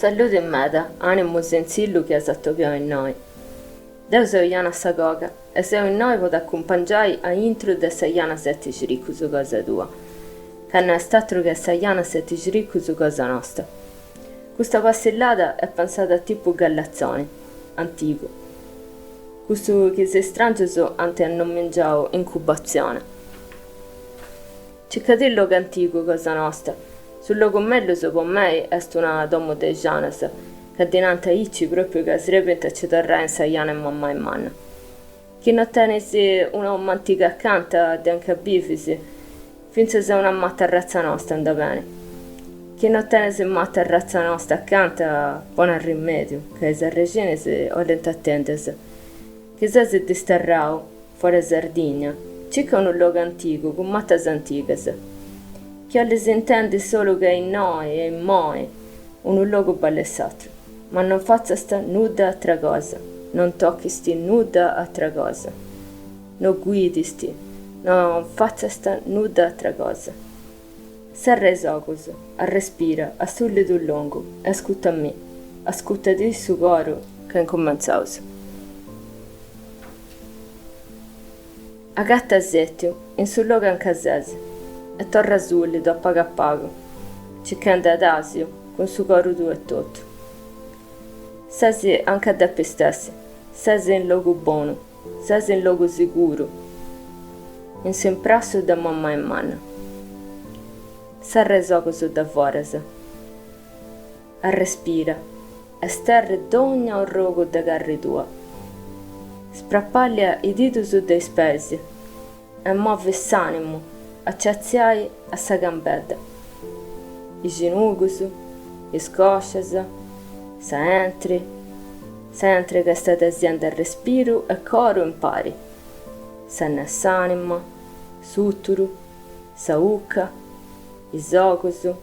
Saluto in meta, animus in sillu che esattopiamo in noi. Deu seu Iana Sagoga e seu in noi pot accompagnare a intro de sa Iana Setti Ciriccu su cosa tua, che non è stato che sa Iana Setti Ciriccu su cosa nostra. Questa passillata è pensata a tipo gallazzone, antico. Questo che si strange ante a non mangiare incubazione. Ciccadillo che antico cosa nostra. Sul logo meglio per me è una domo de Janas, che dinanzi a Icci proprio che si repente ci torrà in Saiana e mamma e manna. Chi non tenesi una mantica accanto di anche a bifisi, finché se una matta razza nostra anda bene. Chi non tenesi matta razza nostra accanto, buon rimedio, che se regine si olenta attendesi. Che se si disterrao, fuori Sardegna, circa un luogo antico, con mattas antiche. Che alle si intende solo che in noi e in moi, un luogo ballessato. Ma non faccia sta nuda altra cosa, non tocchi sti nuda altra cosa, non guidi sti, non faccia sta nuda altra cosa. Serra esocuso, a respira, a sullido lungo, e ascolta a me, ascolta di su coro che incominciauso. A gatta zettio, in sul luogo ancasese, e torra sullido a pago, ciccanda ad Asio, con su coro tu e tutto. Sasi anche da te stessi, sasi in luogo buono, sasi in luogo sicuro, in semprasso da mamma e manna. Sarre socoso da forese, a respira, e sterre d'ogni un rogo da carri tua. Sprappaglia i diti su dei spesi, e muove s'animo, acciazziai a sa gambetta. I ginugusu, i scosciasa, Sentri che state azienda al respiro e coro impari. Senne s'anima, suturu, sa ucca, isocusu,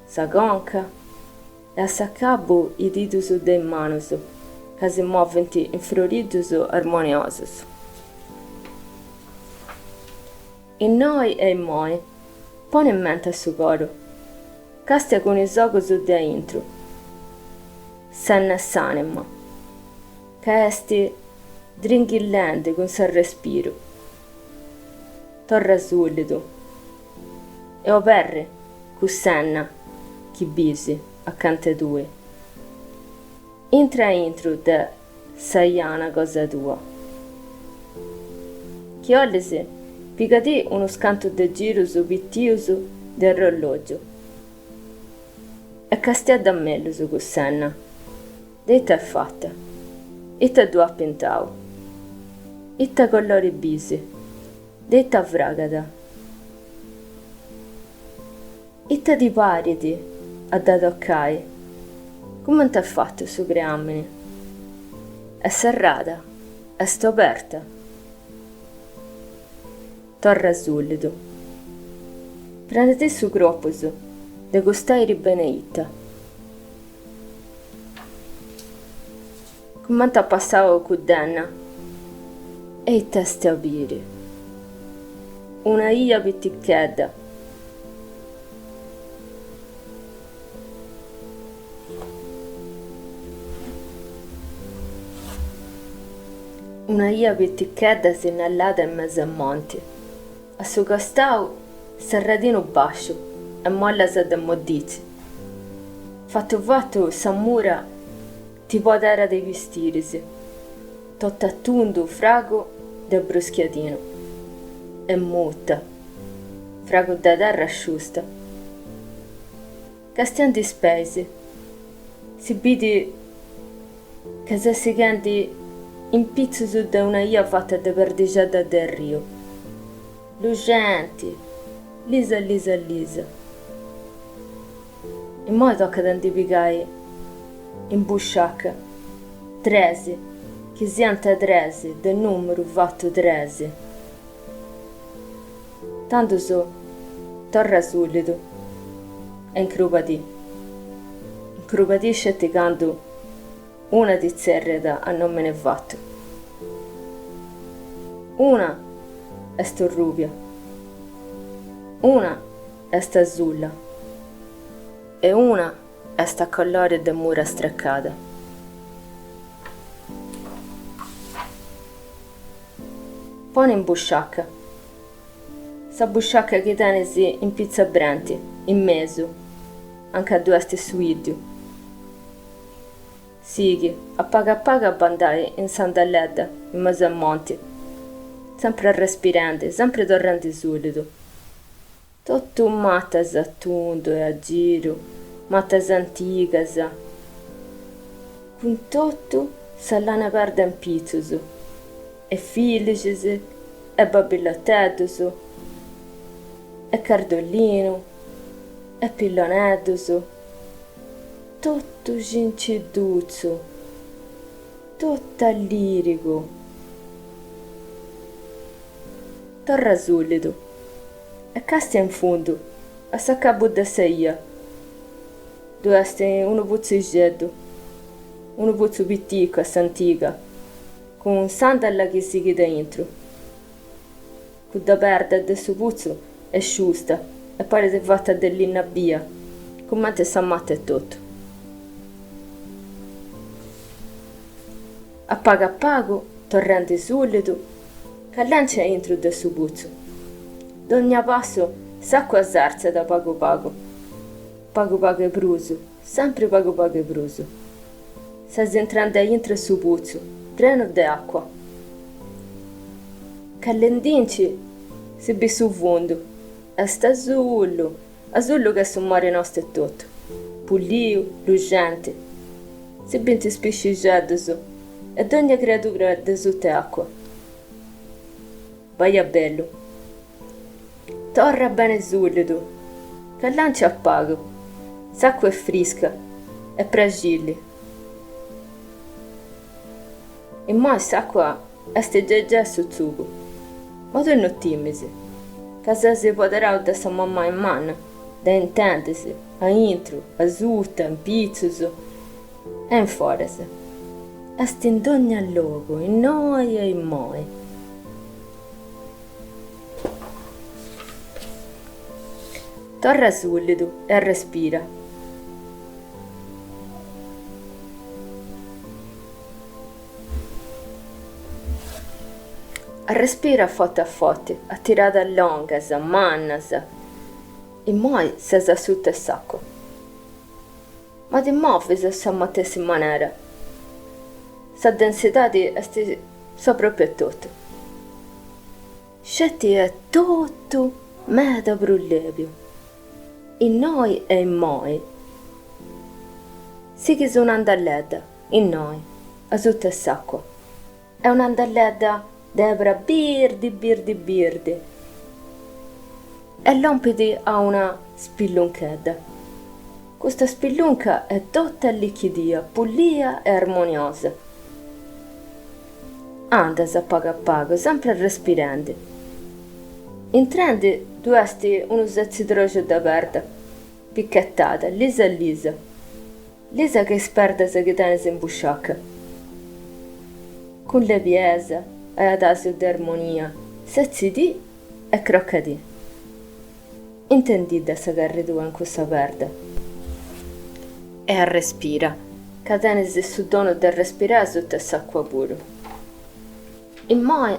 sa gonca e a sa cabo i ditusu dei manusu, che si muoventi in floridusu armoniosusu. In noi e in moi, pone in mente a su coro, castia con isocusu de intro, senne s'anima, che esti dringhillente con sa respiro. Torra subito, e operre, cu senna, chi bisi, accanto tue. Intra intro de saiana cosa tua. Chi ollesi, picati uno scanto de girusu pittiusu del orologio. E castia da mellusu cu senna. Detta è fatta, itta due appintau, itta colori bisi, detta vragada, itta di pariti, a da toccai, come t'è fatto su creammini? È serrata, è stoperta. Torra subito, prendete su gropposo, de gustai ribeneitta. Come t'ha passato con denna? E i testi a biri. Una ia pitticchedda. Una ia pitticchedda si innallata in mezzo a monti. A suo costau serratino bascio e molla se de modizi. Fatto s'ammura ti potera dei vestirisi, tottattundu frago de bruschiatino, e mutta, frago da terra asciusta. Castianti spesi, si vidi che se si canti in pizzo su da una ia fatta de perdicetta del rio. Lucenti, lisa. In modo tocca d'antipicai in busciacca, tresi, che sianta tresi, del numero fatto tresi. Tanto so, torra subito, e incrupati sceticando una di zerreta a non me ne fatto. Una è sto rubia, una è sta azzurra, e una e sta colore de mura streccata. Pone in busciacca. Sa busciacca che tenesi in pizza brenti, in mezzo, anche a due stesso video. Sighi, a paga bandai in sandaletta, in mezzo a monti, sempre respirante, sempre torrente solido. Tutto mattas a tondo e a giro, mattas antigas, con tutto salana verde in pizzuso, e filiges, e babilotteduso, e cardolino, e pillonedduso, tutto ginciduzzo, tutto lirico. Torra solido, e castia in fondo, a saccabo da seia. Doeste uno buzzigeddo, uno buzzo pittico a s'antica, con un sandalla che si chiede dentro. Con da perde del suo puzzo è sciusta e pare si è fatta dell'innabbia, come te s'ammatta e tutto. A pago, torrente solido, che lancia entro del suo puzzo. D'ogni passo s'acqua zarza da pago e bruso, sempre pago e bruso. S'è entrando dentro il suo puzzo, treno d'acqua. Che l'endinci si bi su fondo, e sta azullo che su mare nostro e tutto, pulio, lucente. Si binti spiscigiadoso, e d'ogni creatura de sotto acqua. Vai a bello. Torra bene solido, che lancia a pago, s'acqua è fresca e fragile. E mai s'acqua è già su zugo, ma tu non timisi, che se si potrà da sa mamma in mano, da intendesi, a intro, a sutta, in pizzuso, e in forese. Est in ogni luogo, in noi e in moi. Torra solido e respira. Respira a fotte, attirata a longas, a mannas, e poi si sassuta il sacco. Ma ti muovi a sa matessa maniera. Sa densità è proprio tutto. Scetti è tutto meda brullevio. In noi e in moi. Sì che sono un'andalletta, in noi, a sotto il sacco. È un'andalletta debra birdi. E lompidi a una spillunchedda. Questa spillunca è tutta liquidia, pulita e armoniosa. Andas a pago, sempre respirando. Intrendi tu esti uno zezzidroce da perda, picchettata, lisa. Lisa che sperda se che tenesi in busciacca. Con le piese e ad asio d'armonia, sezzidi e croccati. Intendi da sa che tua in questa perda. E respira, che tenesi su dono del respirare sotto s'acqua puro. In moi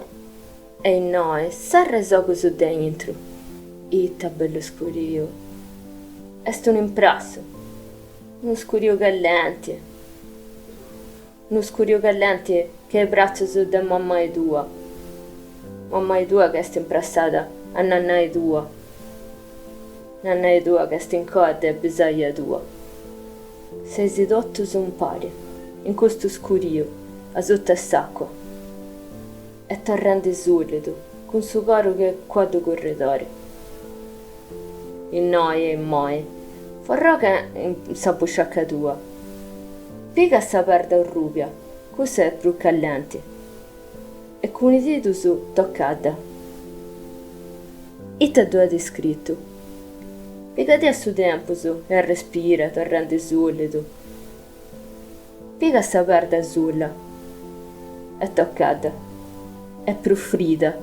e in noi s'è soco su dentro. Itta bello scurio. Est un imprasso. Uno scurio callente. Uno scurio callente che è braccio su da mamma e tua. Mamma e tua che est imprassata a nanna e tua. Nanna e tua che est in coda e bisaglia tua. Sei sedotto su un pari, in questo scurio, a sotto s'acqua. E torrente solido, con suo coro che è quadro corridore. In noi e in moi, farò che in sa busciacca tua. Piega sta perda rubia, cos'è è più callente. E con i diti su toccata. Ita due descritto. Piegati a suo tempo su e respira, torrente solido. Piega sta perda sulla. E toccata. È profrida.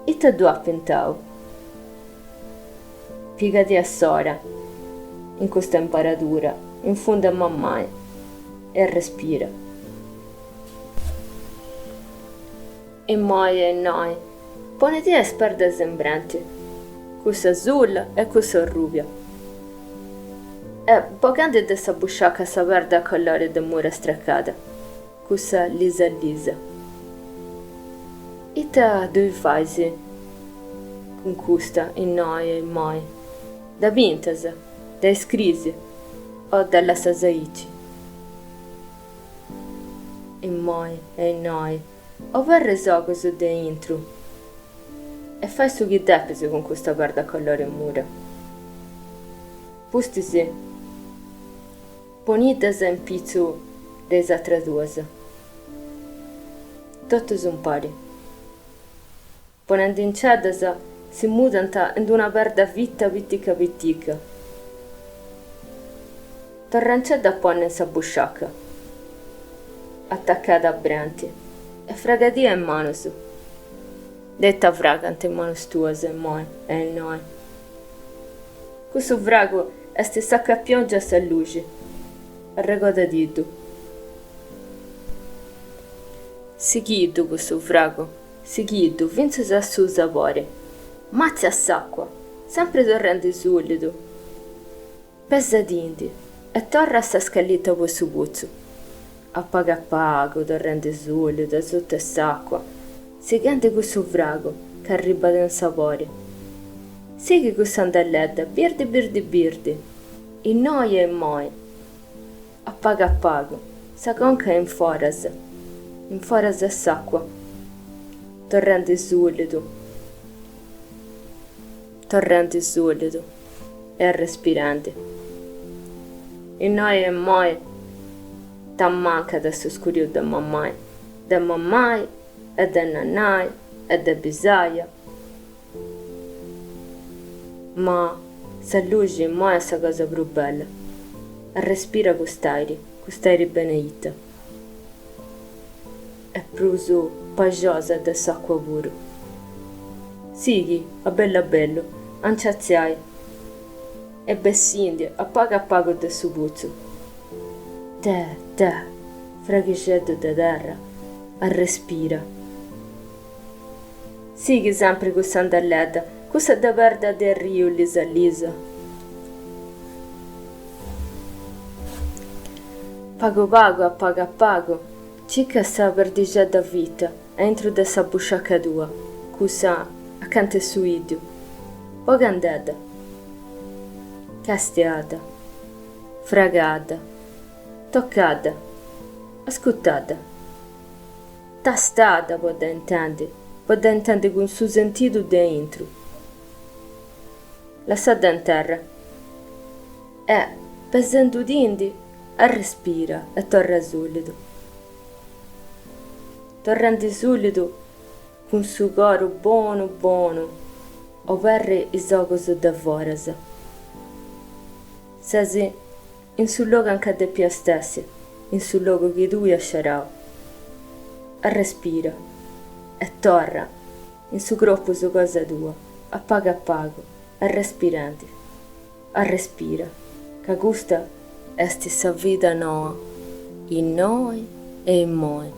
Ita due appentau. Piegati a sora. in questa imparatura, in fondo a mammai, e respira. E noi, poniti a sperde sembrante, questa azzurra e questa rubia. E poc'anzi di sta busciacca sa verde a colore di mura straccata, questa lisa lisa. E te dove fai con questa in noi e mai? Da vintasa, da scrisi o dalla sasaici? In mai e in noi, o verre sogo su dentro e fai su che depesi con questa verde a colore mura. Pustisi, ponitasa in pizzo dei altre due. Tutto un pari. Ponendo in cedasa si mudanta in una verde vita vittica vittica. Torrancedda ponne in sa busciacca, attaccata a branti, e fragadia in mano su. Detta fragante in mano stuose, moi e noi. Questo vrago è sacca a pioggia sa luce, arregoda didu. Seguido questo vrago, seguido, vinse sa su sapore. Mazza a s'acqua, sempre torrente solido. Pesadindi, e torra a sta scaletta questo puzzo. A pago, torrente solido, sotto a s'acqua. Seguente questo vrago, che arriva da un sapore. Segui questa andalletta, birdi, e noi e moi. A pago, sa conca in foras a s'acqua. Torrente solido, e respirante. E noi e moi, tan manca da sto scurio da mammai e da nannai e da bisaia. Ma sa luce mai è sa cosa più bella. Respira quest'airi beneita. E pruso pagiosa da s'acqua puro. Sighi, a bello, anciazziai. E bessindi, a pago da su puzzo. Te, fraghiscetto da terra, a respira. Sighi sempre questa andalletta, questa da perda del rio lisa. Pago a pago, cica sta perdigetta vita, entro da sa busciacca tua, cusa accanto su idio. Pogandeda, castiata, fragata, toccata, ascoltata, tastata pode intendere con suo sentito dentro. Lasciata in terra e, pesando dindi, respira e torna solido. Torrando solido, con suo coro buono, o verre i sogos da voras. Sasi, in sul luogo anche de pia stessi, in sul luogo che tu ascerau. Respira e torna in su gruppo su cosa tua, a pago, a respirante, a respira, che gusta esti sa vita noa, in noi e in moi.